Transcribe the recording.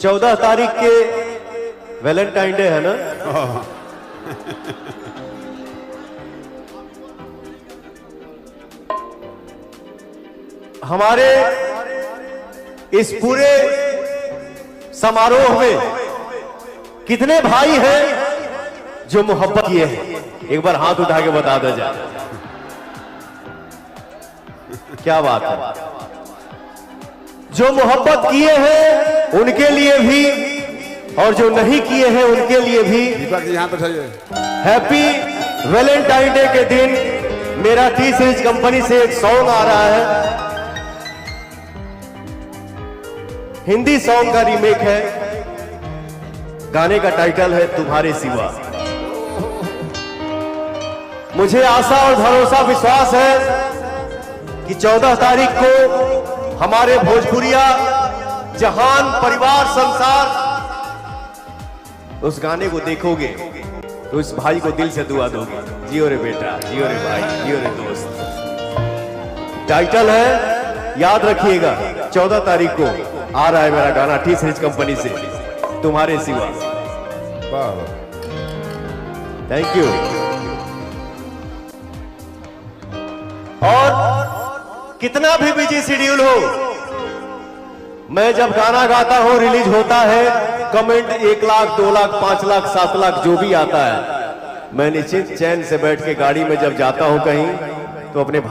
14 तारीख के Valentine day है ना। हमारे इस पूरे समारोह में कितने भाई हैं जो मोहब्बत किए हैं? एक बार हाथ उठा के बता दो जाए। क्या बात है। जो मोहब्बत किए हैं उनके लिए भी और जो नहीं किए हैं उनके लिए भी दीपक जी यहाँ बैठाइए। हैप्पी वैलेंटाइन डे के दिन मेरा टी सीरीज कंपनी से एक सॉन्ग आ रहा है। हिंदी सॉन्ग का रीमेक है। गाने का टाइटल है तुम्हारे सिवा। मुझे आशा और भरोसा विश्वास है कि 14 तारीख को हमारे भोजपुरिया जहान परिवार संसार उस गाने को देखोगे तो इस भाई को दिल से दुआ दोगे। जियो रे बेटा, जियो रे भाई, जियो रे दोस्त। टाइटल है, याद रखिएगा, 14 तारीख को आ रहा है मेरा गाना टी सीरीज कंपनी से, तुम्हारे सिवा। Thank you. और कितना भी बिजी शेड्यूल हो, मैं जब गाना गाता हूं, रिलीज होता है, कमेंट 1 लाख 2 लाख 5 लाख 7 लाख जो भी आता है, मैं निश्चित चैन से बैठ के गाड़ी में जब जाता हूं कहीं तो अपने भाई